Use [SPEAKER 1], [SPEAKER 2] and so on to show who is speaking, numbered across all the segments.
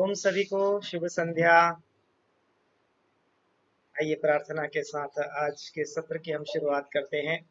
[SPEAKER 1] ओम सभी को शुभ संध्या। आइए प्रार्थना के साथ आज के सत्र की हम शुरुआत करते हैं।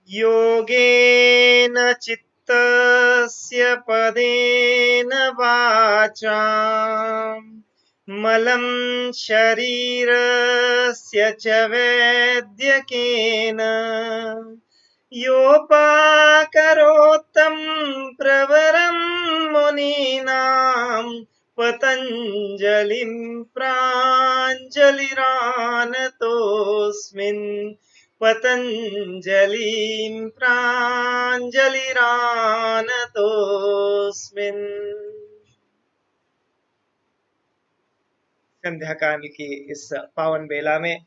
[SPEAKER 1] योगेन चित्तस्य पदेन वाचा मलं शरीरस्य च वैद्यकेन योपाकरोत्तं प्रवरं मुनीनां पतञ्जलिं प्राञ्जलिरानतोऽस्मिन् पतञ्जलिं प्राञ्जलिरानतोऽस्मिन्। संध्या काल की इस पावन बेला में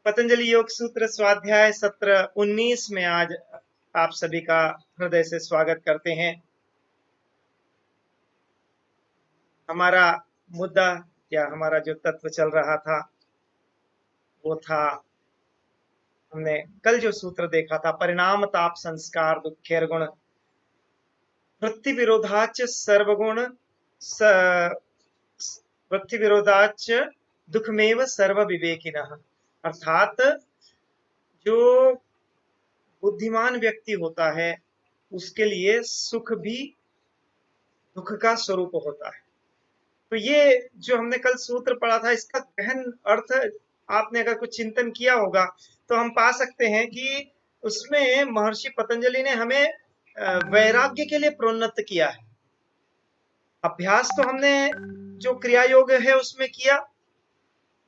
[SPEAKER 1] पतंजलि योग सूत्र स्वाध्याय सत्र 19 में आज आप सभी का हृदय से स्वागत करते हैं। हमारा मुद्दा या हमारा जो तत्व चल रहा था वो था, हमने कल जो सूत्र देखा था, परिणाम ताप संस्कार दुखेर गुण वृत्ति विरोधाच सर्वगुण वृत्ति विरोधाच दुखमेव सर्व विवेकिनः। अर्थात जो बुद्धिमान व्यक्ति होता है उसके लिए सुख भी दुख का स्वरूप होता है। तो ये जो हमने कल सूत्र पढ़ा था, इसका गहन अर्थ आपने अगर कुछ चिंतन किया होगा तो हम पा सकते हैं कि उसमें महर्षि पतंजलि ने हमें वैराग्य के लिए प्रोन्नत किया है। अभ्यास तो हमने जो क्रिया योग है उसमें किया,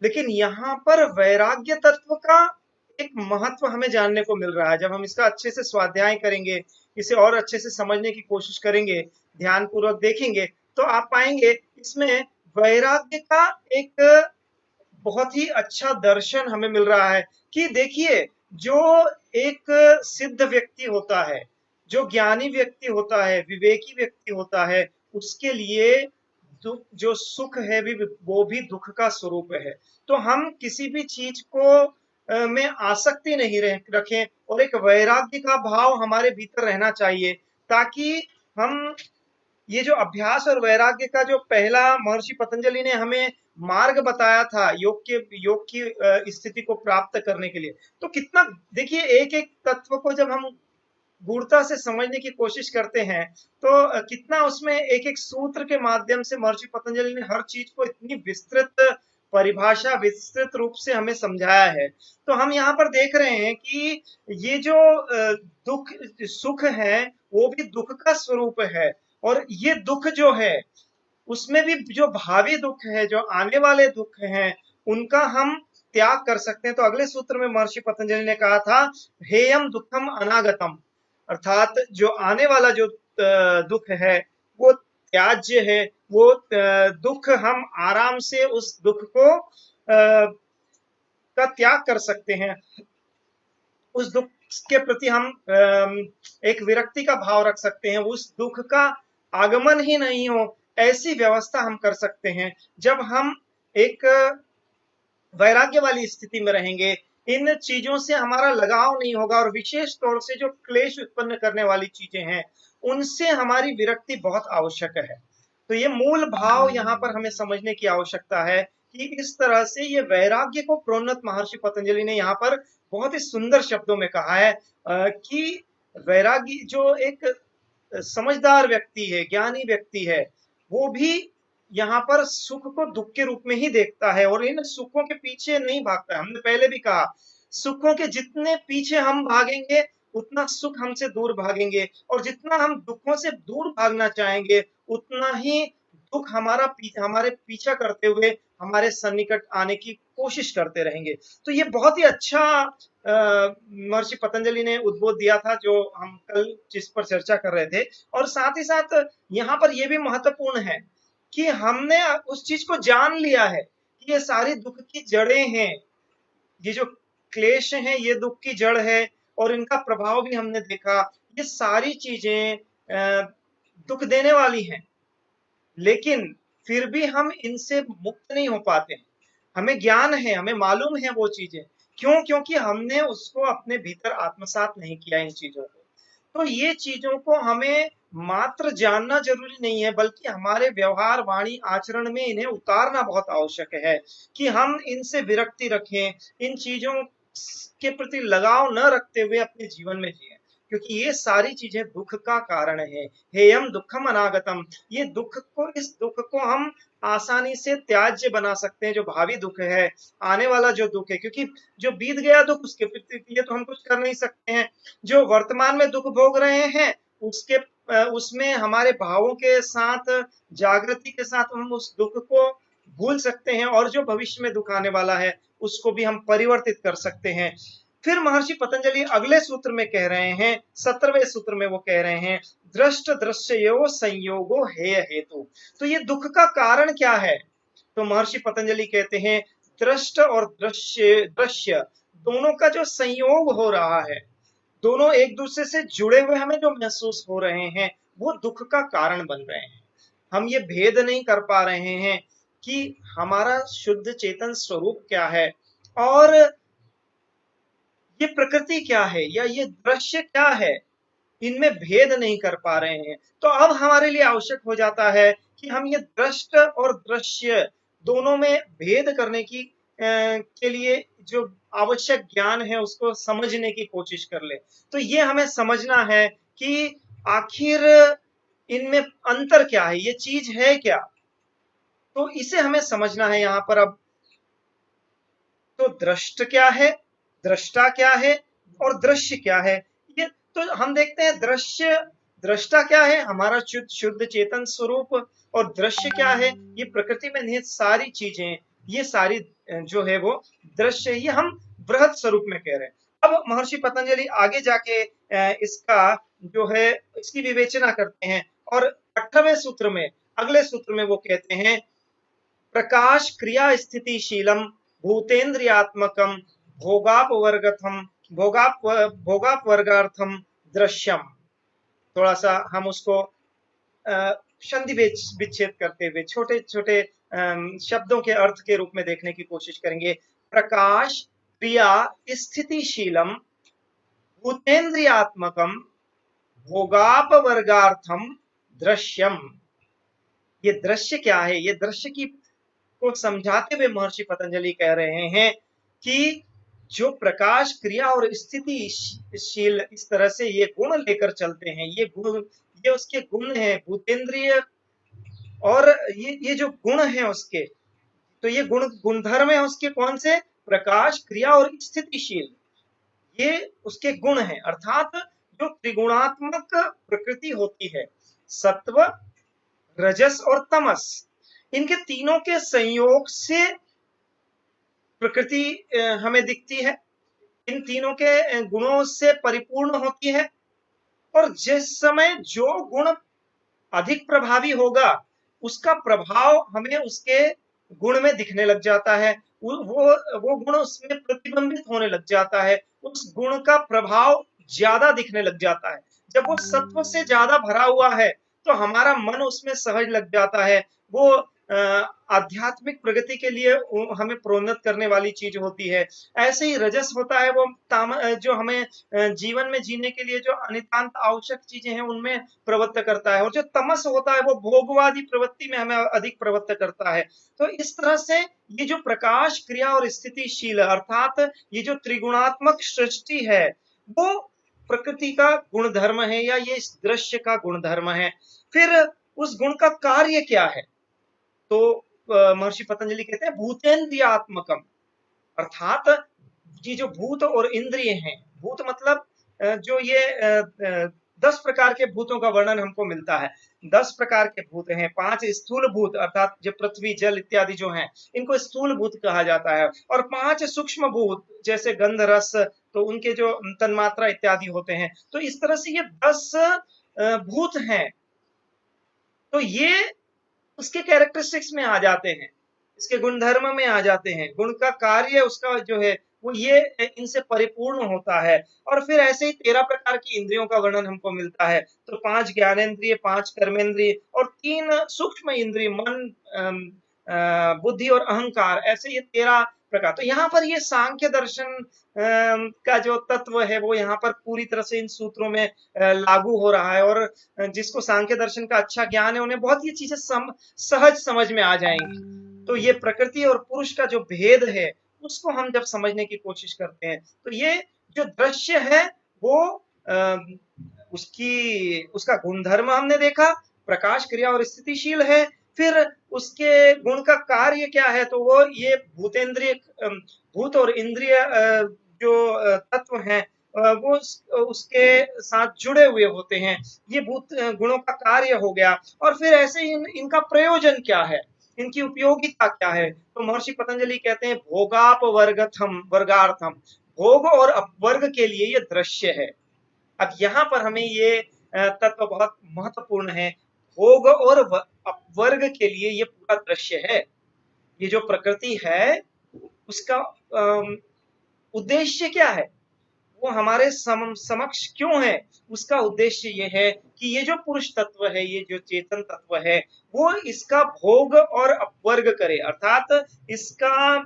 [SPEAKER 1] लेकिन यहाँ पर वैराग्य तत्व का एक महत्व हमें जानने को मिल रहा है। जब हम इसका अच्छे से स्वाध्याय करेंगे, इसे और अच्छे से समझने की कोशिश करेंगे, ध्यान पूर्वक देखेंगे, तो आप पाएंगे इसमें वैराग्य का एक बहुत ही अच्छा दर्शन हमें मिल रहा है कि देखिए, जो एक सिद्ध व्यक्ति होता है, जो ज्ञानी व्यक्ति होता है, विवेकी व्यक्ति होता है, उसके लिए जो सुख है वो भी दुख का स्वरूप है। तो हम किसी भी चीज को में आसक्ति नहीं रखें और एक वैराग्य का भाव हमारे भीतर रहना चाहिए, ताकि हम ये जो अभ्यास और वैराग्य का जो पहला महर्षि पतंजलि ने हमें मार्ग बताया था योग की स्थिति को प्राप्त करने के लिए, तो कितना देखिए, एक एक तत्व को जब हम गूढ़ता से समझने की कोशिश करते हैं तो कितना उसमें एक एक सूत्र के माध्यम से महर्षि पतंजलि ने हर चीज को इतनी विस्तृत परिभाषा, विस्तृत रूप से हमें समझाया है। तो हम यहाँ पर देख रहे हैं कि ये जो दुख सुख है वो भी दुख का स्वरूप है, और ये दुख जो है उसमें भी जो भावी दुख है, जो आने वाले दुख हैं, उनका हम त्याग कर सकते हैं। तो अगले सूत्र में महर्षि पतंजलि ने कहा था, हेयम दुखम अनागतम, अर्थात जो आने वाला जो दुख है वो त्याज्य है। वो दुख हम आराम से उस दुख को का त्याग कर सकते हैं। उस दुख के प्रति हम एक विरक्ति का भाव रख सकते हैं। उस दुख का आगमन ही नहीं हो, ऐसी व्यवस्था हम कर सकते हैं। जब हम एक वैराग्य वाली स्थिति में रहेंगे, इन चीजों से हमारा लगाव नहीं होगा, और विशेष तौर से जो क्लेश उत्पन्न करने वाली चीजें हैं उनसे हमारी विरक्ति बहुत आवश्यक है। तो ये मूल भाव यहाँ पर हमें समझने की आवश्यकता है कि इस तरह से ये वैराग्य को प्रोन्नत महर्षि पतंजलि ने यहाँ पर बहुत ही सुंदर शब्दों में कहा है कि वैरागी जो एक समझदार व्यक्ति है, ज्ञानी व्यक्ति है, वो भी यहाँ पर सुख को दुख के रूप में ही देखता है और इन सुखों के पीछे नहीं भागता है। हमने पहले भी कहा, सुखों के जितने पीछे हम भागेंगे उतना सुख हमसे दूर भागेंगे, और जितना हम दुखों से दूर भागना चाहेंगे उतना ही दुख हमारे पीछा करते हुए हमारे सन्निकट आने की कोशिश करते रहेंगे। तो ये बहुत ही अच्छा महर्षि पतंजलि ने उद्बोध दिया था, जो हम कल जिस पर चर्चा कर रहे थे। और साथ ही साथ यहाँ पर यह भी महत्वपूर्ण है कि हमने उस चीज को जान लिया है कि ये सारी दुख की जड़ें हैं, ये जो क्लेश हैं ये दुख की जड़ है, और इनका प्रभाव भी हमने देखा। ये सारी चीजें दुख देने वाली हैं, लेकिन फिर भी हम इनसे मुक्त नहीं हो पाते हैं। हमें ज्ञान है, हमें मालूम है वो चीजें, क्यों? क्योंकि हमने उसको अपने भीतर आत्मसात नहीं किया इन चीजों को। तो ये चीजों को हमें मात्र जानना जरूरी नहीं है, बल्कि हमारे व्यवहार, वाणी, आचरण में इन्हें उतारना बहुत आवश्यक है कि हम इनसे विरक्ति रखें, इन चीजों के प्रति लगाव न रखते हुए अपने जीवन में जिए, क्योंकि ये सारी चीजें दुख का कारण है। हेयम दुखम अनागतम, ये इस दुख को हम आसानी से त्याज्य बना सकते हैं। जो भावी दुख है, आने वाला जो दुख है, क्योंकि जो बीत गया दुख उसके प्रति तो हम कुछ कर नहीं सकते हैं। जो वर्तमान में दुख भोग रहे हैं उसमें हमारे भावों के साथ, जागृति के साथ हम उस दुख को भूल सकते हैं, और जो भविष्य में दुख आने वाला है उसको भी हम परिवर्तित कर सकते हैं। फिर महर्षि पतंजलि अगले सूत्र में कह रहे हैं, 17वें सूत्र में वो कह रहे हैं, दृष्ट दृश्यो संयोगो हेय हेतु। तो ये दुख का कारण क्या है? तो महर्षि पतंजलि कहते हैं, दृष्ट और दृश्य दोनों का जो संयोग हो रहा है, दोनों एक दूसरे से जुड़े हुए हमें जो महसूस हो रहे हैं, वो दुख का कारण बन रहे हैं। हम ये भेद नहीं कर पा रहे हैं कि हमारा शुद्ध चेतन स्वरूप क्या है और ये प्रकृति क्या है या ये दृश्य क्या है, इनमें भेद नहीं कर पा रहे हैं। तो अब हमारे लिए आवश्यक हो जाता है कि हम ये दृष्ट और दृश्य दोनों में भेद करने के लिए जो आवश्यक ज्ञान है उसको समझने की कोशिश कर ले। तो ये हमें समझना है कि आखिर इनमें अंतर क्या है, ये चीज है क्या, तो इसे हमें समझना है यहाँ पर। अब तो दृष्ट क्या है, दृष्टा क्या है और दृश्य क्या है, ये तो हम देखते हैं। दृष्टा क्या है, हमारा शुद्ध चेतन स्वरूप, और दृश्य क्या है, ये प्रकृति में निहित सारी चीजें, ये सारी जो है वो दृश्य, ये हम बृहत स्वरूप में कह रहे हैं। अब महर्षि पतंजलि आगे जाके इसका जो है इसकी विवेचना करते हैं, और 18वें सूत्र में, अगले सूत्र में वो कहते हैं, प्रकाश क्रिया स्थितिशीलम भूतेन्द्रियात्मकम भोगापवर्गथम भोगापवर्गार्थम दृश्यम। थोड़ा सा हम उसको संधि विच्छेद करते हुए छोटे छोटे शब्दों के अर्थ के रूप में देखने की कोशिश करेंगे। प्रकाश क्रिया स्थितिशीलम भूतेन्द्रियात्मकम भोगापवर्गार्थम दृश्यम। ये दृश्य क्या है? ये दृश्य की को समझाते हुए महर्षि पतंजलि कह रहे हैं कि जो प्रकाश क्रिया और स्थितिशील इस तरह से ये गुण लेकर चलते हैं, ये उसके गुण हैं भूतेंद्रिय, और ये जो गुण हैं उसके, तो ये गुणधर्म है उसके, कौन से? प्रकाश क्रिया और स्थितिशील, ये उसके गुण हैं। अर्थात जो त्रिगुणात्मक प्रकृति होती है, सत्व, रजस और तमस, इनके तीनों के संयोग से प्रकृति हमें दिखती है, इन तीनों के गुणों से परिपूर्ण होती है। और जिस समय जो गुण अधिक प्रभावी होगा, उसका प्रभाव हमें उसके गुण में दिखने लग जाता है, वो गुण उसमें प्रतिबिंबित होने लग जाता है, उस गुण का प्रभाव ज्यादा दिखने लग जाता है। जब वो सत्व से ज्यादा भरा हुआ है तो हमारा मन उसमें सहज लग जाता है, वो आध्यात्मिक प्रगति के लिए हमें प्रोन्नत करने वाली चीज होती है। ऐसे ही रजस होता है, वो जो हमें जीवन में जीने के लिए जो अनितांत आवश्यक चीजें हैं उनमें प्रवृत्त करता है, और जो तमस होता है वो भोगवादी प्रवृत्ति में हमें अधिक प्रवृत्त करता है। तो इस तरह से ये जो प्रकाश क्रिया और स्थितिशील अर्थात ये जो त्रिगुणात्मक सृष्टि है, वो प्रकृति का गुणधर्म है, या ये इस दृश्य का गुणधर्म है। फिर उस गुण का कार्य क्या है? तो महर्षि पतंजलि कहते हैं भूतेन्द्रियात्मकम, अर्थात ये जो भूत और इंद्रिय हैं, भूत मतलब जो ये 10 प्रकार के भूतों का वर्णन हमको मिलता है। 10 प्रकार के भूत हैं, 5 स्थूल भूत अर्थात जो पृथ्वी जल इत्यादि जो हैं, इनको स्थूल भूत कहा जाता है, और 5 सूक्ष्म भूत जैसे गंध रस, तो उनके जो तन्मात्रा इत्यादि होते हैं। तो इस तरह से ये 10 भूत हैं। तो ये उसके कैरेक्टरिस्टिक्स में आ जाते हैं, इसके गुणधर्म में आ जाते हैं। गुण का कार्य उसका जो है वो ये इनसे परिपूर्ण होता है। और फिर ऐसे ही 13 प्रकार की इंद्रियों का वर्णन हमको मिलता है। तो 5 ज्ञानेंद्रिय, 5 कर्मेंद्रिय और 3 सूक्ष्म इंद्रिय, मन, बुद्धि और अहंकार, ऐसे ये 13 प्रकार। तो यहाँ पर ये सांख्य दर्शन का जो तत्व है वो यहाँ पर पूरी तरह से इन सूत्रों में लागू हो रहा है। और जिसको सांख्य दर्शन का अच्छा ज्ञान है उन्हें बहुत ये चीजें सहज समझ में आ जाएंगी। तो ये प्रकृति और पुरुष का जो भेद है उसको हम जब समझने की कोशिश करते हैं तो ये जो दृश्य है वो उसका गुणधर्म हमने देखा, प्रकाश, क्रिया और स्थितिशील है। फिर उसके गुण का कार्य क्या है, तो वो ये भूतेंद्रिय, भूत और इंद्रिय जो तत्व हैं वो उसके साथ जुड़े हुए होते हैं। ये भूत गुणों का कार्य हो गया। और फिर ऐसे ही इनका प्रयोजन क्या है, इनकी उपयोगिता क्या है। तो महर्षि पतंजलि कहते हैं वर्गार्थम, भोग और अपवर्ग के लिए ये दृश्य है। अब यहाँ पर हमें ये तत्व बहुत महत्वपूर्ण है। भोग और अपवर्ग के लिए ये पूरा दृश्य है। ये जो प्रकृति है उसका उद्देश्य क्या है, वो हमारे समक्ष क्यों है, उसका उद्देश्य ये है कि ये जो पुरुष तत्व है, ये जो चेतन तत्व है, वो इसका भोग और अपवर्ग करे, अर्थात इसका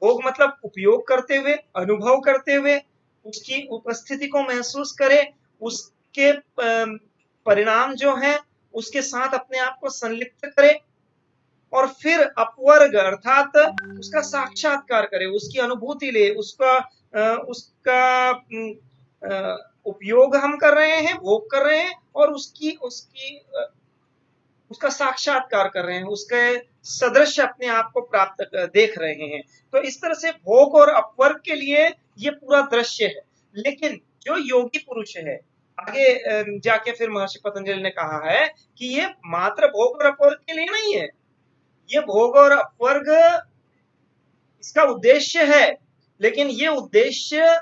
[SPEAKER 1] भोग मतलब उपयोग करते हुए, अनुभव करते हुए, उसकी उपस्थिति को महसूस करे, उसके परिणाम जो है उसके साथ अपने आप को संलिप्त करे, और फिर अपवर्ग अर्थात उसका साक्षात्कार करे, उसकी अनुभूति ले, उसका उपयोग हम कर रहे हैं, भोग कर रहे हैं, और उसका साक्षात्कार कर रहे हैं, उसके सदृश अपने आप को प्राप्त देख रहे हैं। तो इस तरह से भोग और अपवर्ग के लिए ये पूरा दृश्य है। लेकिन जो योगी पुरुष है, आगे जाके फिर महर्षि पतंजलि ने कहा है कि ये मात्र भोग और अपवर्ग के लिए नहीं है, ये भोग और अपवर्ग इसका उद्देश्य है। लेकिन ये उद्देश्य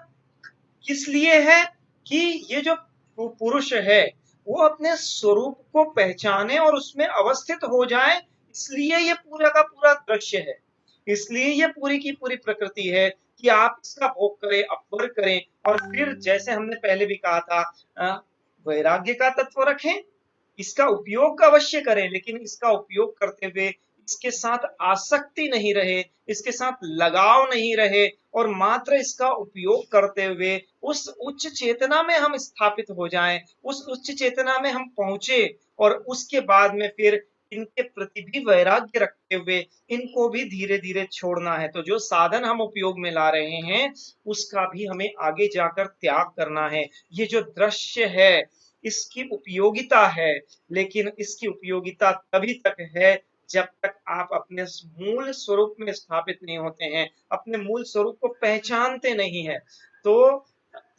[SPEAKER 1] किस लिए है कि ये जो पुरुष है वो अपने स्वरूप को पहचाने और उसमें अवस्थित हो जाए, इसलिए ये पूरा का पूरा दृश्य है। इसलिए ये पूरी की पूरी प्रकृति है कि आप इसका भोग करें, अपवर्ग करें, और फिर जैसे हमने पहले भी कहा था वैराग्य का तत्व रखें, इसका उपयोग अवश्य करें, लेकिन इसका उपयोग करते हुए इसके साथ आसक्ति नहीं रहे, इसके साथ लगाव नहीं रहे, और मात्र इसका उपयोग करते हुए उस उच्च चेतना में हम स्थापित हो जाएं, उस उच्च चेतना में हम पहुंचे, और उसके बाद में फिर इनके प्रति भी वैराग्य रखते हुए इनको भी धीरे धीरे छोड़ना है। तो जो साधन हम उपयोग में ला रहे हैं उसका भी हमें आगे जाकर त्याग करना है। ये जो दृश्य है इसकी उपयोगिता है, लेकिन इसकी उपयोगिता तभी तक है जब तक आप अपने मूल स्वरूप में स्थापित नहीं होते हैं, अपने मूल स्वरूप को पहचानते नहीं हैं। तो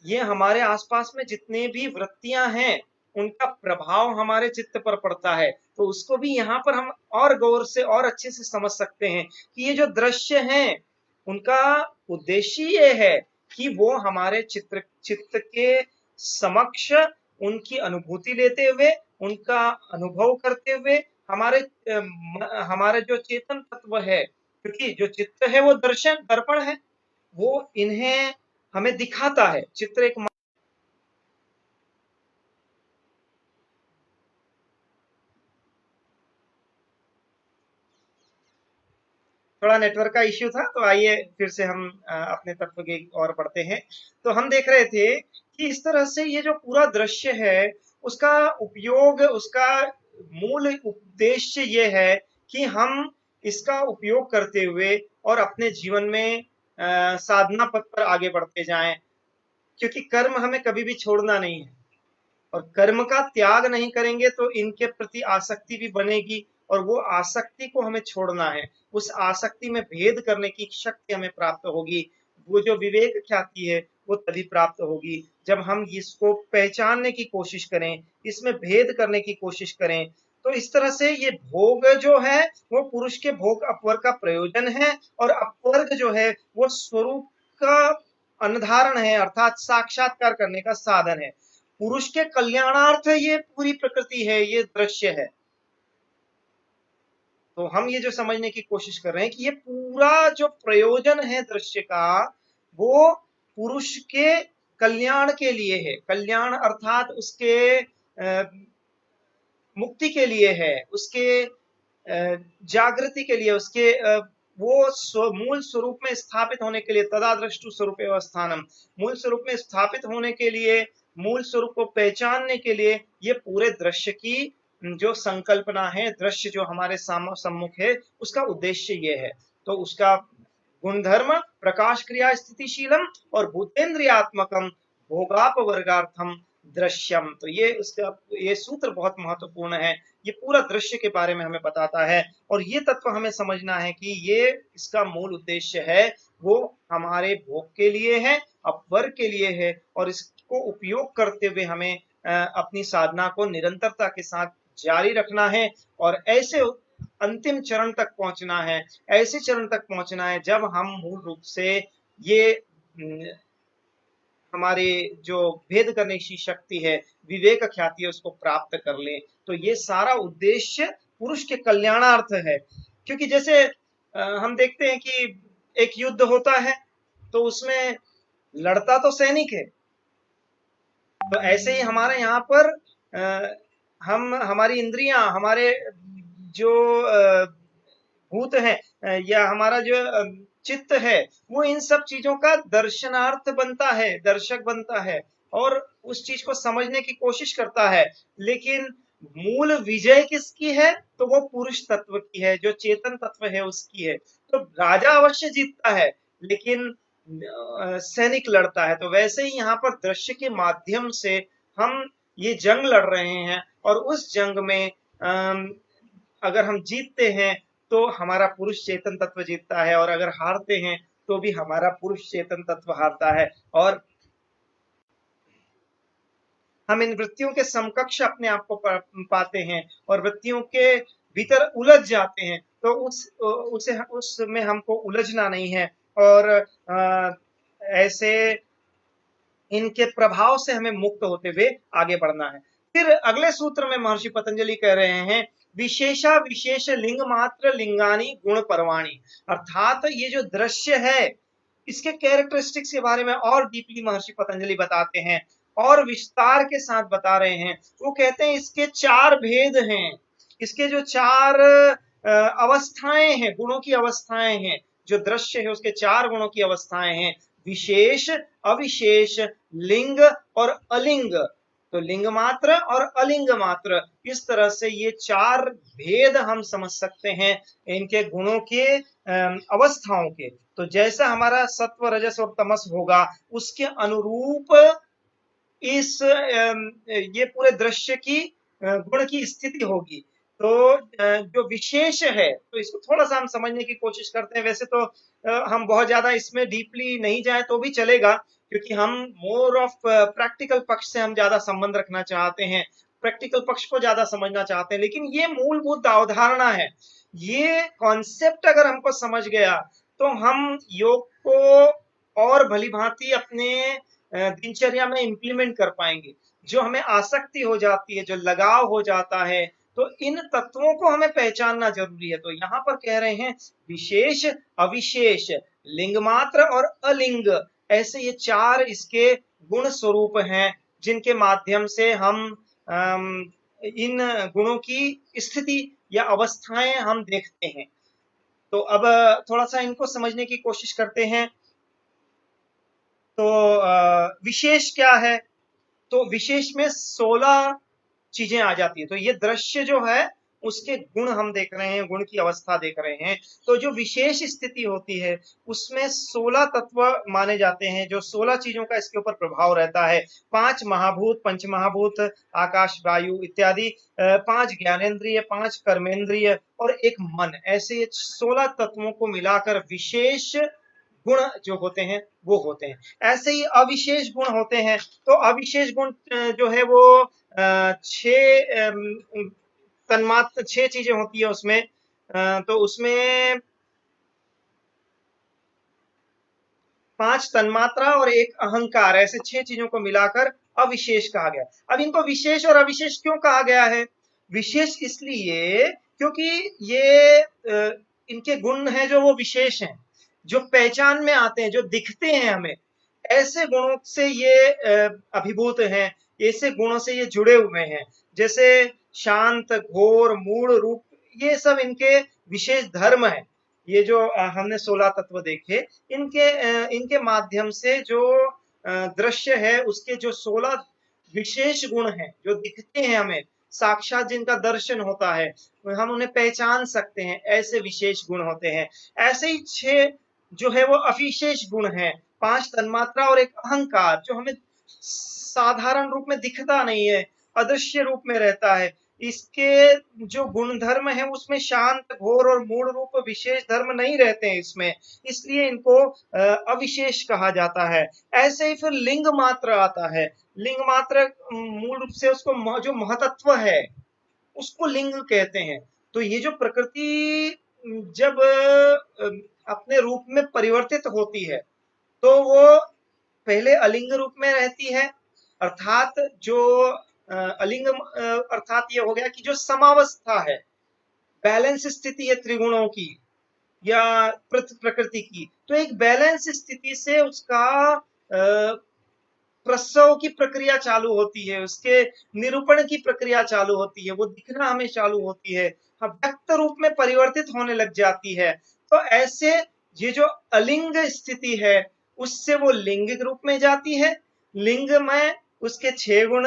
[SPEAKER 1] ये हमारे आसपास में जितने भी वृत्तियां हैं उनका प्रभाव हमारे चित्त पर पड़ता है। तो उसको भी यहाँ पर हम और गौर से और अच्छे से समझ सकते हैं कि ये जो दृश्य हैं उनका उद्देश्य ये है कि वो हमारे चित्त के समक्ष उनकी अनुभूति लेते हुए, उनका अनुभव करते हुए, हमारे जो चेतन तत्व है, क्योंकि जो चित्त है वो दर्पण है, वो इन्हें हमें दिखाता है। चित्र एक थोड़ा नेटवर्क का इश्यू था, तो आइए फिर से हम अपने तत्व की ओर बढ़ते हैं। तो हम देख रहे थे कि इस तरह से ये जो पूरा दृश्य है उसका उपयोग, उसका मूल उद्देश्य ये है कि हम इसका उपयोग करते हुए और अपने जीवन में साधना पथ पर आगे बढ़ते जाएं, क्योंकि कर्म हमें कभी भी छोड़ना नहीं है, और कर्म का त्याग नहीं करेंगे तो इनके प्रति आसक्ति भी बनेगी, और वो आसक्ति को हमें छोड़ना है। उस आसक्ति में भेद करने की शक्ति हमें प्राप्त होगी। वो जो विवेक ख्याति है वो तभी प्राप्त होगी जब हम इसको पहचानने की कोशिश करें, इसमें भेद करने की कोशिश करें। तो इस तरह से ये भोग जो है वो पुरुष के भोग अपवर्ग का प्रयोजन है, और अपवर्ग जो है वो स्वरूप का अनुधारण है, अर्थात साक्षात्कार करने का साधन है। पुरुष के कल्याणार्थ ये पूरी प्रकृति है, ये दृश्य है। तो हम ये जो समझने की कोशिश कर रहे हैं कि ये पूरा जो प्रयोजन है दृश्य का, वो पुरुष के कल्याण के लिए है। कल्याण अर्थात उसके मुक्ति के लिए है, उसके जागृति के लिए, उसके वो मूल स्वरूप में स्थापित होने के लिए, तदादृष्टु स्वरूप अवस्थानम, मूल स्वरूप में स्थापित होने के लिए, मूल स्वरूप को पहचानने के लिए ये पूरे दृश्य की जो संकल्पना है, दृश्य जो हमारे सम्मुख है, उसका उद्देश्य ये है। तो उसका गुणधर्म प्रकाश क्रिया स्थितिशीलम और भूतेन्द्रियात्मकम भोगापवर्गार्थम दृश्यम। तो ये उसका ये सूत्र बहुत महत्वपूर्ण है। ये पूरा दृश्य के बारे में हमें बताता है और ये तत्व हमें समझना है कि ये इसका मूल उद्देश्य है, वो हमारे भोग के लिए है, अपवर्ग के लिए है, और इसको उपयोग करते हुए हमें अपनी साधना को निरंतरता के साथ जारी रखना है और ऐसे अंतिम चरण तक पहुंचना है, ऐसे चरण तक पहुंचना है जब हम मूल रूप से ये हमारे जो भेद करने की शक्ति है, विवेक ख्याति है, उसको प्राप्त कर ले। तो ये सारा उद्देश्य पुरुष के कल्याणार्थ है। क्योंकि जैसे हम देखते हैं कि एक युद्ध होता है तो उसमें लड़ता तो सैनिक है, तो ऐसे ही हमारे यहाँ पर हम हमारी इंद्रियां, हमारे जो भूत है या हमारा जो चित्त है, वो इन सब चीजों का दर्शनार्थ बनता है, दर्शक बनता है और उस चीज को समझने की कोशिश करता है। लेकिन मूल विजय किसकी है? तो वो पुरुष तत्व की है, जो चेतन तत्व है उसकी है। तो राजा अवश्य जीतता है लेकिन सैनिक लड़ता है। तो वैसे ही यहाँ पर दृश्य के माध्यम से हम ये जंग लड़ रहे हैं और उस जंग में अगर हम जीतते हैं तो हमारा पुरुष चेतन तत्व जीतता है और अगर हारते हैं तो भी हमारा पुरुष चेतन तत्व हारता है और हम इन वृत्तियों के समकक्ष अपने आप को पाते हैं और वृत्तियों के भीतर उलझ जाते हैं। तो उसमें हमको उलझना नहीं है और ऐसे इनके प्रभाव से हमें मुक्त होते हुए आगे बढ़ना है। फिर अगले सूत्र में महर्षि पतंजलि कह रहे हैं विशेषा विशेष लिंग मात्र लिंगानी गुण परवाणी। अर्थात ये जो दृश्य है इसके कैरेक्टरिस्टिक्स के बारे में और डीपली महर्षि पतंजलि बताते हैं और विस्तार के साथ बता रहे हैं। वो कहते हैं इसके 4 भेद हैं, इसके जो 4 अवस्थाएं हैं, गुणों की अवस्थाएं हैं, जो दृश्य है उसके 4 गुणों की अवस्थाएं हैं, विशेष, अविशेष, लिंग और अलिंग। तो लिंग मात्र और अलिंग मात्र, इस तरह से ये 4 भेद हम समझ सकते हैं इनके गुणों के अवस्थाओं के। तो जैसा हमारा सत्व रजस और तमस होगा उसके अनुरूप इस ये पूरे दृश्य की गुण की स्थिति होगी। तो जो विशेष है, तो इसको थोड़ा सा हम समझने की कोशिश करते हैं। वैसे तो हम बहुत ज्यादा इसमें डीपली नहीं जाए तो भी चलेगा, क्योंकि हम मोर ऑफ प्रैक्टिकल पक्ष से हम ज्यादा संबंध रखना चाहते हैं, प्रैक्टिकल पक्ष को ज्यादा समझना चाहते हैं। लेकिन ये मूलभूत अवधारणा है, ये कॉन्सेप्ट अगर हमको समझ गया तो हम योग को और भलीभांति अपने दिनचर्या में इंप्लीमेंट कर पाएंगे। जो हमें आसक्ति हो जाती है, जो लगाव हो जाता है, तो इन तत्वों को हमें पहचानना जरूरी है। तो यहाँ पर कह रहे हैं विशेष, अविशेष, लिंग मात्र और अलिंग, ऐसे ये 4 इसके गुण स्वरूप हैं जिनके माध्यम से हम इन गुणों की स्थिति या अवस्थाएं हम देखते हैं। तो अब थोड़ा सा इनको समझने की कोशिश करते हैं। तो विशेष क्या है? तो विशेष में 16 चीजें आ जाती है। तो ये दृश्य जो है उसके गुण हम देख रहे हैं, गुण की अवस्था देख रहे हैं। तो जो विशेष स्थिति होती है उसमें 16 तत्व माने जाते हैं, जो 16 चीजों का इसके ऊपर प्रभाव रहता है। 5 महाभूत, पंच महाभूत, आकाश, वायु इत्यादि, 5 ज्ञानेन्द्रिय, 5 कर्मेंद्रिय और 1 मन, ऐसे 16 तत्वों को मिलाकर विशेष गुण जो होते हैं वो होते हैं। ऐसे ही अविशेष गुण होते हैं। तो अविशेष गुण जो है वो 6 तन्मात्र, 6 चीजें होती है उसमें। तो उसमें 5 तन्मात्रा और 1 अहंकार, ऐसे 6 चीजों को मिलाकर अविशेष कहा गया। अब इनको विशेष और अविशेष क्यों कहा गया है? विशेष इसलिए क्योंकि ये इनके गुण हैं जो वो विशेष हैं, जो पहचान में आते हैं, जो दिखते हैं हमें, ऐसे गुणों से ये अभिभूत हैं, ऐसे गुणों से ये जुड़े हुए हैं। जैसे शांत, घोर, मूढ़, रूप, ये सब इनके विशेष धर्म है। ये जो हमने 16 तत्व देखे, इनके माध्यम से जो दृश्य है उसके जो 16 विशेष गुण हैं जो दिखते हैं हमें, साक्षात जिनका दर्शन होता है, हम उन्हें पहचान सकते हैं, ऐसे विशेष गुण होते हैं। ऐसे ही 6 जो है वो अविशेष गुण हैं, 5 तन्मात्रा और एक अहंकार, जो हमें साधारण रूप में दिखता नहीं है, अदृश्य रूप में रहता है। इसके जो गुण धर्म है उसमें शांत, घोर और मूढ़ रूप विशेष धर्म नहीं रहते हैं इसमें, इसलिए इनको अविशेष कहा जाता है। ऐसे ही फिर लिंग मात्र आता है। लिंग मात्र मूल रूप से उसको जो महतत्व है उसको लिंग कहते हैं। तो ये जो प्रकृति जब अपने रूप में परिवर्तित होती है तो वो पहले अलिंग रूप में रहती है, अर्थात जो अलिंग अर्थात ये हो गया कि जो समावस्था है, बैलेंस स्थिति है त्रिगुणों की या प्रकृति की, तो एक बैलेंस स्थिति से उसका प्रसव की प्रक्रिया चालू होती है, उसके निरूपण की प्रक्रिया चालू होती है, वो दिखना हमें चालू होती है, व्यक्त रूप में परिवर्तित होने लग जाती है। तो ऐसे ये जो अलिंग स्थिति है उससे वो लिंगिक रूप में जाती है। लिंग में उसके 6 गुण,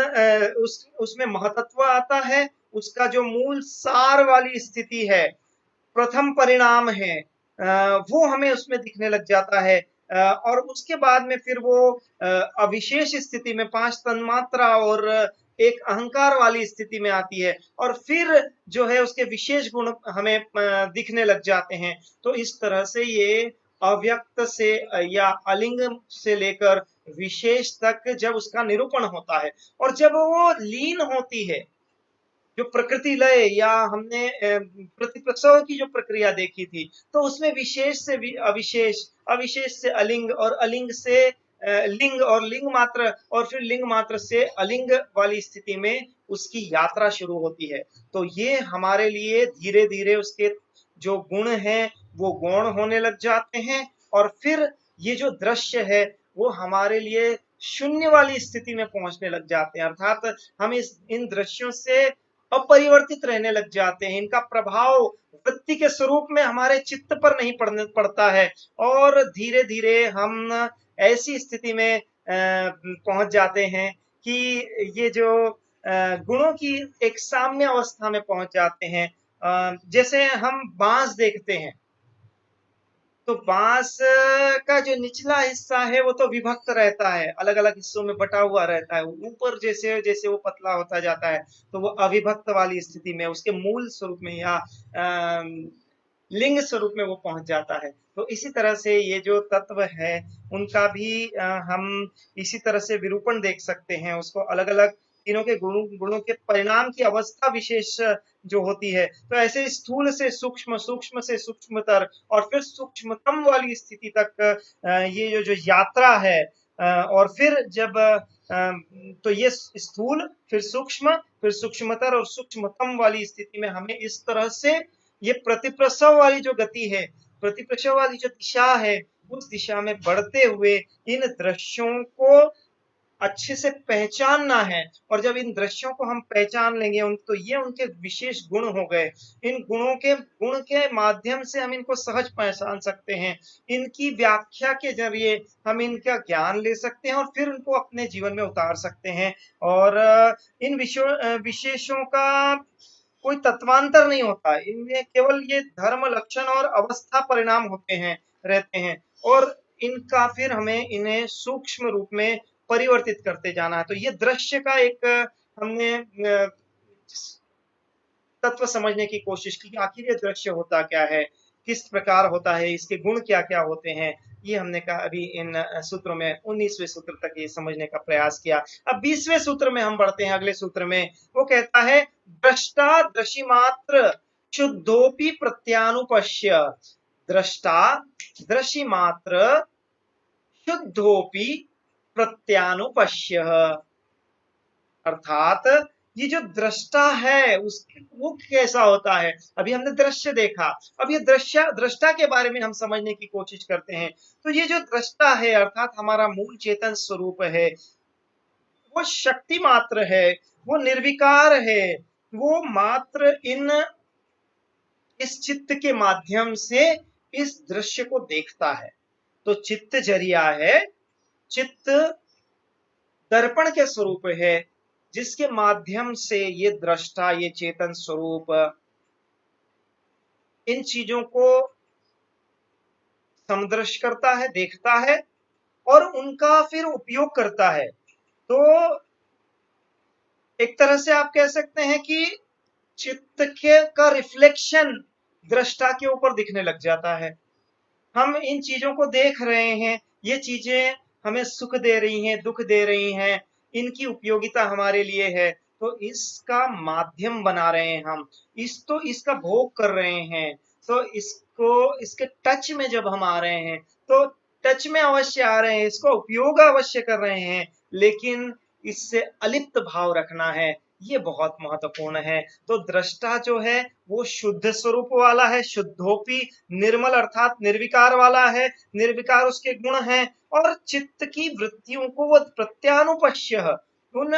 [SPEAKER 1] उसमें महतत्व आता है, उसका जो मूल सार वाली स्थिति है, प्रथम परिणाम है, वो हमें उसमें दिखने लग जाता है। और उसके बाद में फिर वो अविशेष स्थिति में 5 तन्मात्रा और एक अहंकार वाली स्थिति में आती है, और फिर जो है उसके विशेष गुण हमें दिखने लग जाते हैं। तो इस तरह से ये अव्यक्त से या अलिंग से लेकर विशेष तक जब उसका निरूपण होता है, और जब वो लीन होती है, जो प्रकृति लय या हमने प्रतिप्रसव की जो प्रक्रिया देखी थी, तो उसमें विशेष से अविशेष, अविशेष से अलिंग, और अलिंग से लिंग, और लिंग मात्र, और फिर लिंग मात्र से अलिंग वाली स्थिति में उसकी यात्रा शुरू होती है। तो ये हमारे लिए धीरे धीरे उसके जो गुण हैं वो गौण होने लग जाते हैं, और फिर ये जो दृश्य है वो हमारे लिए शून्य वाली स्थिति में पहुंचने लग जाते हैं, अर्थात हम इन दृश्यों से अपरिवर्तित रहने लग जाते हैं, इनका प्रभाव वृत्ति के स्वरूप में हमारे चित्त पर नहीं पड़ता है, और धीरे धीरे हम ऐसी स्थिति में पहुंच जाते हैं कि ये जो गुणों की एक साम्य अवस्था में पहुंच जाते हैं। जैसे हम बांस देखते हैं, तो बांस का जो निचला हिस्सा है वो तो विभक्त रहता है, अलग अलग हिस्सों में बटा हुआ रहता है। ऊपर जैसे जैसे वो पतला होता जाता है तो वो अविभक्त वाली स्थिति में, उसके मूल स्वरूप में या लिंग स्वरूप में वो पहुंच जाता है। तो इसी तरह से ये जो तत्व है उनका भी हम इसी तरह से विरूपण देख सकते हैं, उसको अलग अलग तीनों के गुणों के परिणाम की अवस्था विशेष जो होती है। तो ऐसे स्थूल से सूक्ष्म, सूक्ष्म से सूक्ष्मतर, और फिर सूक्ष्मतम वाली स्थिति तक ये जो यात्रा है, और फिर जब तो ये स्थूल, फिर सूक्ष्म, फिर सूक्ष्मतर और सूक्ष्मतम वाली स्थिति में हमें इस तरह से ये प्रतिप्रसव वाली जो गति है, प्रतिप्रसव वाली जो दिशा है, उस दिशा में बढ़ते हुए इन दृश्यों को अच्छे से पहचानना है। और जब इन दृश्यों को हम पहचान लेंगे, तो ये उनके विशेष गुण हो गए। इन गुण के माध्यम से हम इनको सहज पहचान सकते हैं, इनकी व्याख्या के जरिए हम इनका ज्ञान ले सकते हैं और फिर इनको अपने जीवन में उतार सकते हैं। और इन विशेषों का कोई तत्वांतर नहीं होता, इनमें केवल ये धर्म, लक्षण और अवस्था परिणाम होते हैं, रहते हैं, और इनका फिर हमें इन्हें सूक्ष्म रूप में परिवर्तित करते जाना है। तो ये दृश्य का एक हमने तत्व समझने की कोशिश की, आखिर ये दृश्य होता क्या है, किस प्रकार होता है, इसके गुण क्या क्या होते हैं, ये हमने कहा अभी इन सूत्रों में 19वें सूत्र तक ये समझने का प्रयास किया। अब 20वें सूत्र में हम बढ़ते हैं। अगले सूत्र में वो कहता है, दृष्टा दृशिमात्र शुद्धोपि प्रत्यानुपश्य। दृष्टा दृशिमात्र शुद्धोपि प्रत्यानुपश्य, अर्थात ये जो दृष्टा है उस वो कैसा होता है। अभी हमने दृश्य देखा, अब ये दृष्टा के बारे में हम समझने की कोशिश करते हैं। तो ये जो दृष्टा है अर्थात हमारा मूल चेतन स्वरूप है, वो शक्ति मात्र है, वो निर्विकार है, वो मात्र इस चित्त के माध्यम से इस दृश्य को देखता है। तो चित्त जरिया है, चित्त दर्पण के स्वरूप है, जिसके माध्यम से ये दृष्टा, ये चेतन स्वरूप इन चीजों को समदृश करता है, देखता है और उनका फिर उपयोग करता है। तो एक तरह से आप कह सकते हैं कि चित्त के का रिफ्लेक्शन दृष्टा के ऊपर दिखने लग जाता है। हम इन चीजों को देख रहे हैं, ये चीजें हमें सुख दे रही हैं, दुख दे रही हैं, इनकी उपयोगिता हमारे लिए है, तो इसका माध्यम बना रहे हैं हम, इसका भोग कर रहे हैं। तो इसके टच में जब हम आ रहे हैं तो टच में अवश्य आ रहे हैं, इसको उपयोग अवश्य कर रहे हैं, लेकिन इससे अलिप्त भाव रखना है, ये बहुत महत्वपूर्ण है। तो दृष्टा जो है वो शुद्ध स्वरूप वाला है, शुद्धोपी निर्मल अर्थात निर्विकार वाला है, निर्विकार उसके गुण हैं, और चित्त की वृत्तियों को वो प्रत्यानुपश्य उन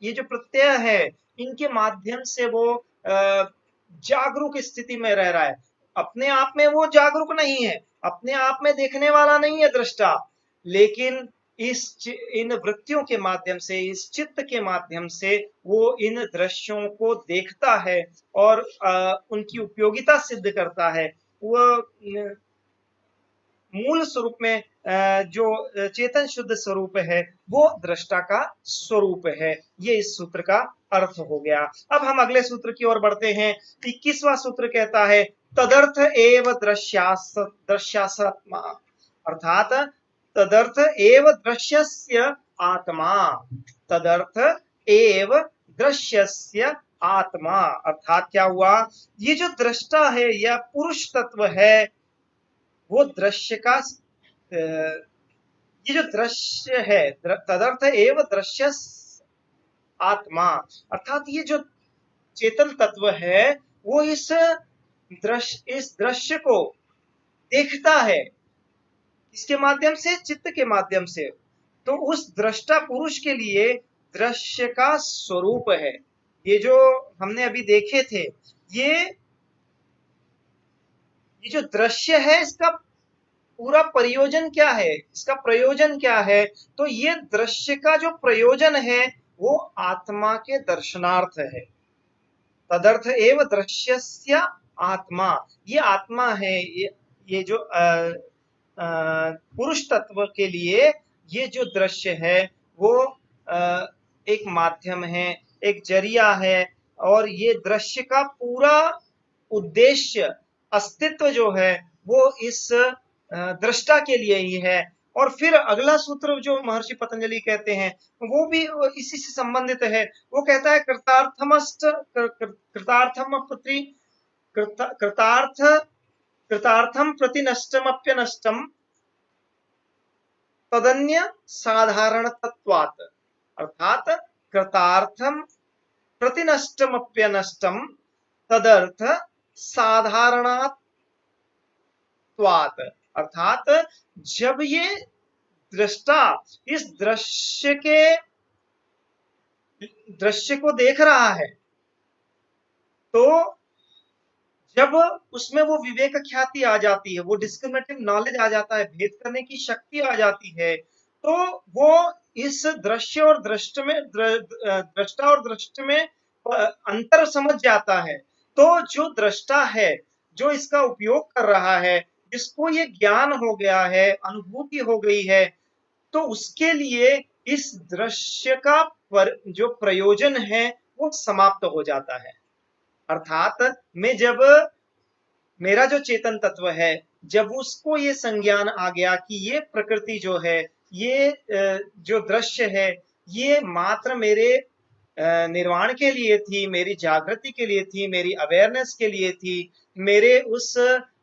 [SPEAKER 1] ये जो प्रत्यय है इनके माध्यम से वो जागरूक स्थिति में रह रहा है। अपने आप में वो जागरूक नहीं है, अपने आप में देखने वाला नहीं है दृष्टा, लेकिन इन वृत्तियों के माध्यम से, इस चित्त के माध्यम से वो इन दृश्यों को देखता है और उनकी उपयोगिता सिद्ध करता है। वो मूल स्वरूप में जो चेतन शुद्ध स्वरूप है वो दृष्टा का स्वरूप है। ये इस सूत्र का अर्थ हो गया। अब हम अगले सूत्र की ओर बढ़ते हैं। 21वां सूत्र कहता है तदर्थ एव दृश्यात्मा, अर्थात तदर्थ एव दृश्यस्य आत्मा, तदर्थ एव दृश्यस्य आत्मा, अर्थात क्या हुआ, ये जो दृष्टा है या पुरुष तत्व है वो दृश्य का ये जो दृश्य है, तदर्थ एव दृश्य आत्मा, अर्थात ये जो चेतन तत्व है वो इस दृश्य को देखता है, इसके माध्यम से, चित्त के माध्यम से। तो उस दृष्टा पुरुष के लिए दृश्य का स्वरूप है। ये जो हमने अभी देखे थे, ये जो दृश्य है इसका पूरा प्रयोजन क्या है, इसका प्रयोजन क्या है, तो ये दृश्य का जो प्रयोजन है वो आत्मा के दर्शनार्थ है। तदर्थ एव दृश्यस्य आत्मा, ये आत्मा है, ये जो पुरुष तत्व के लिए ये जो दृश्य है वो एक माध्यम है, एक जरिया है, और ये दृश्य का पूरा उद्देश्य, अस्तित्व जो है वो इस दृष्टा के लिए ही है। और फिर अगला सूत्र जो महर्षि पतंजलि कहते हैं वो भी इसी से संबंधित है। वो कहता है कृतार्थम प्रति नष्टमप्यनष्टम तदन्य साधारणत्वात्, अर्थात कृतार्थम प्रति नष्टमप्यनष्टम तदर्थ साधारणात्वात्, अर्थात जब ये दृष्टा इस दृश्य को देख रहा है तो जब उसमें वो विवेक ख्याति आ जाती है, वो डिस्क्रिमिनेटिव नॉलेज आ जाता है, भेद करने की शक्ति आ जाती है, तो वो इस दृश्य और दृष्टा और दृष्टि में अंतर समझ जाता है। तो जो दृष्टा है, जो इसका उपयोग कर रहा है, जिसको ये ज्ञान हो गया है, अनुभूति हो गई है, तो उसके लिए इस दृश्य का जो प्रयोजन है वो समाप्त हो जाता है। अर्थात मेरा जो चेतन तत्व है, जब उसको ये संज्ञान आ गया कि ये प्रकृति जो है, ये जो दृश्य है, ये मात्र मेरे निर्वाण के लिए थी, मेरी जागृति के लिए थी, मेरी अवेयरनेस के लिए थी, मेरे उस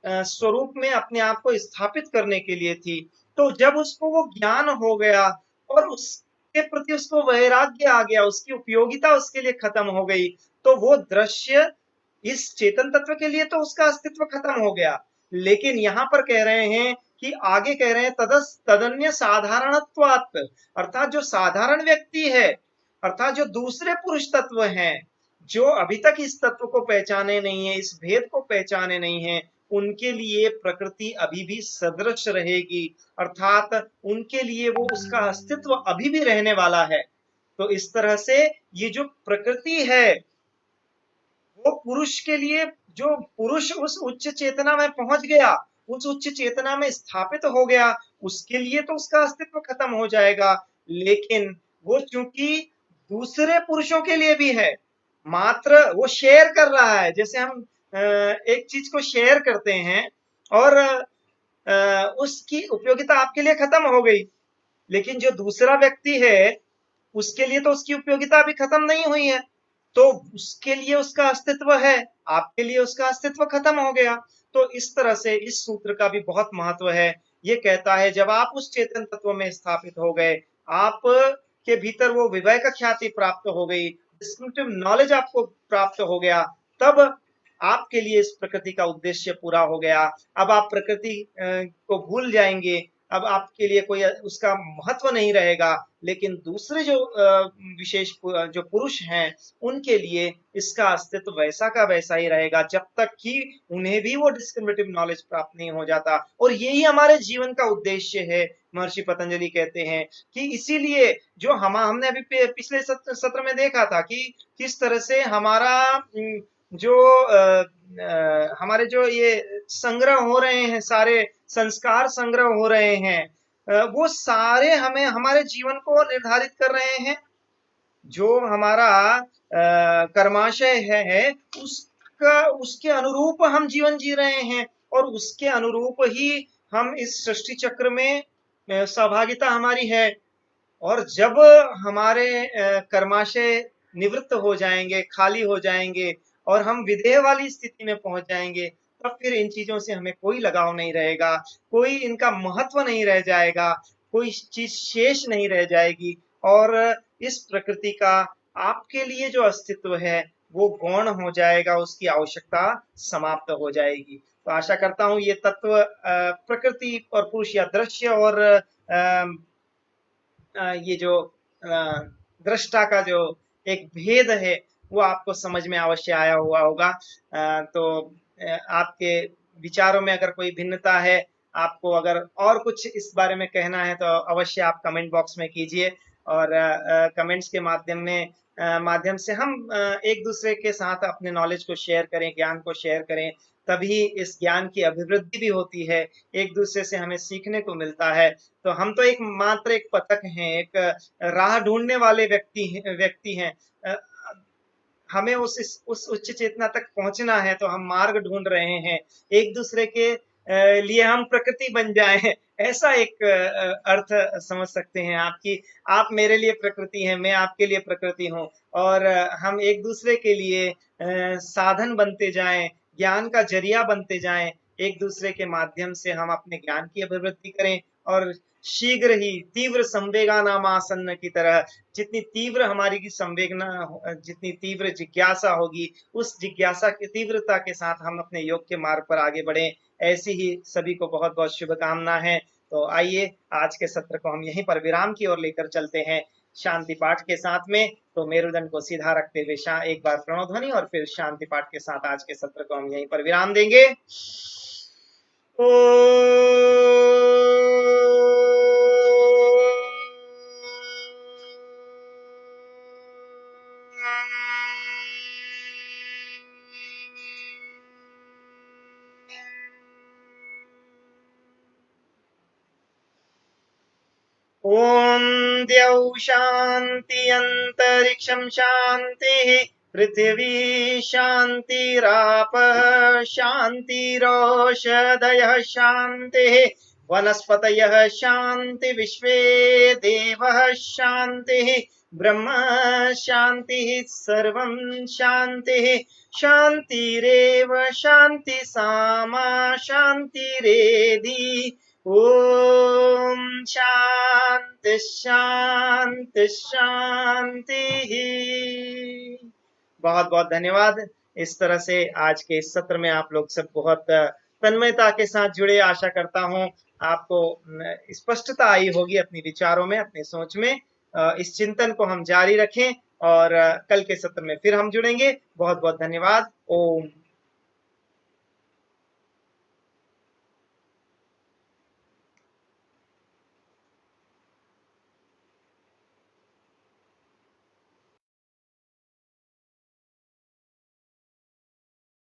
[SPEAKER 1] स्वरूप में अपने आप को स्थापित करने के लिए थी। तो जब उसको वो ज्ञान हो गया और के प्रति उसको वैराग्य आ गया, उसकी उपयोगिता उसके लिए खत्म हो गई, तो वो दृश्य इस चेतन तत्व के लिए तो उसका अस्तित्व खत्म हो गया। लेकिन यहाँ पर कह रहे हैं कि आगे कह रहे हैं तदन्य साधारणत्वात्, अर्थात जो साधारण व्यक्ति है, अर्थात जो दूसरे पुरुष तत्व हैं, जो अभी तक इस तत्व को पहचाने नहीं है, इस भेद को पहचाने नहीं है, उनके लिए प्रकृति अभी भी सदृश रहेगी, अर्थात उनके लिए वो उसका अस्तित्व अभी भी रहने वाला है। तो इस तरह से ये जो प्रकृति है वो पुरुष के लिए, जो पुरुष उस उच्च चेतना में पहुंच गया, उस उच्च चेतना में स्थापित हो गया, उसके लिए तो उसका अस्तित्व खत्म हो जाएगा। लेकिन वो चूंकि दूसरे पुरुषों के लिए भी है, मात्र वो शेयर कर रहा है, जैसे हम एक चीज को शेयर करते हैं और उसकी उपयोगिता आपके लिए खत्म हो गई, लेकिन जो दूसरा व्यक्ति है उसके लिए तो उसकी उपयोगिता अभी खत्म नहीं हुई है, तो उसके लिए उसका अस्तित्व है, आपके लिए उसका अस्तित्व खत्म हो गया। तो इस तरह से इस सूत्र का भी बहुत महत्व है। ये कहता है जब आप उस चेतन तत्व में स्थापित हो गए, आप के भीतर वो विवेक ख्याति प्राप्त हो गई, डिस्क्रिप्टिव नॉलेज आपको प्राप्त हो गया, तब आपके लिए इस प्रकृति का उद्देश्य पूरा हो गया। अब आप प्रकृति को भूल जाएंगे, अब आपके लिए कोई उसका महत्व नहीं रहेगा। लेकिन दूसरे जो विशेष जो पुरुष हैं, उनके लिए इसका अस्तित्व वैसा का वैसा ही रहेगा, जब तक कि उन्हें भी वो डिस्क्रिमिनेटिव नॉलेज प्राप्त नहीं हो जाता। और यही हमारे जीवन का उद्देश्य है। महर्षि पतंजलि कहते हैं कि इसीलिए जो हमने अभी पिछले सत्र में देखा था कि किस तरह से हमारा जो हमारे जो ये संग्रह हो रहे हैं, सारे संस्कार संग्रह हो रहे हैं, वो सारे हमें हमारे जीवन को निर्धारित कर रहे हैं। जो हमारा कर्माशय है उसके अनुरूप हम जीवन जी रहे हैं, और उसके अनुरूप ही हम इस सृष्टि चक्र में सहभागिता हमारी है। और जब हमारे कर्माशय निवृत्त हो जाएंगे, खाली हो जाएंगे, और हम विदेह वाली स्थिति में पहुंच जाएंगे, तब फिर इन चीजों से हमें कोई लगाव नहीं रहेगा, कोई इनका महत्व नहीं रह जाएगा, कोई चीज शेष नहीं रह जाएगी, और इस प्रकृति का आपके लिए जो अस्तित्व है वो गौण हो जाएगा, उसकी आवश्यकता समाप्त हो जाएगी। तो आशा करता हूं ये तत्व प्रकृति और पुरुष या दृश्य और ये जो दृष्टा का जो एक भेद है वो आपको समझ में अवश्य आया हुआ होगा। तो आपके विचारों में अगर कोई भिन्नता है, आपको अगर और कुछ इस बारे में कहना है, तो अवश्य आप कमेंट बॉक्स में कीजिए, और कमेंट्स के माध्यम से हम एक दूसरे के साथ अपने नॉलेज को शेयर करें, ज्ञान को शेयर करें, तभी इस ज्ञान की अभिवृद्धि भी होती है, एक दूसरे से हमें सीखने को मिलता है। तो हम तो मात्र एक पथक हैं, एक राह ढूंढने वाले व्यक्ति हैं। हमें उस उच्च चेतना तक पहुंचना है, तो हम मार्ग ढूंढ रहे हैं। एक दूसरे के लिए हम प्रकृति बन जाएं, ऐसा एक अर्थ समझ सकते हैं आपकी। आप मेरे लिए प्रकृति हैं, मैं आपके लिए प्रकृति हूँ, और हम एक दूसरे के लिए साधन बनते जाएं, ज्ञान का जरिया बनते जाएं, एक दूसरे के माध्यम से हम अपने ज्ञान की अभिवृद्धि करें, और शीघ्र ही तीव्र संवेगा नाम आसन्न की तरह जितनी तीव्र हमारी संवेदना, जितनी तीव्र जिज्ञासा होगी, उस जिज्ञासा की तीव्रता के साथ हम अपने योग के मार्ग पर आगे बढ़े। ऐसी ही सभी को बहुत बहुत शुभकामना है। तो आइए आज के सत्र को हम यहीं पर विराम की ओर लेकर चलते हैं शांति पाठ के साथ में। तो मेरुदंड को सीधा रखते हुए एक बार प्रणव ध्वनि और फिर शांति पाठ के साथ आज के सत्र को हम यहीं पर विराम देंगे। ओम द्यौ शांति अंतरिक्षं शांति पृथिवी शांतिरापः शांतिरोषधयः शांतिः वनस्पतयः शांति विश्वे देवः शांतिः ब्रह्म शांतिः सर्वं शांतिः शांतिरेव शांति सामा शांतिरेधि। ओम शांति। शांति शांति शांति ही। बहुत बहुत धन्यवाद। इस तरह से आज के इस सत्र में आप लोग सब बहुत तन्मयता के साथ जुड़े। आशा करता हूं आपको स्पष्टता आई होगी अपनी विचारों में, अपनी सोच में। इस चिंतन को हम जारी रखें और कल के सत्र में फिर हम जुड़ेंगे। बहुत बहुत धन्यवाद। ओम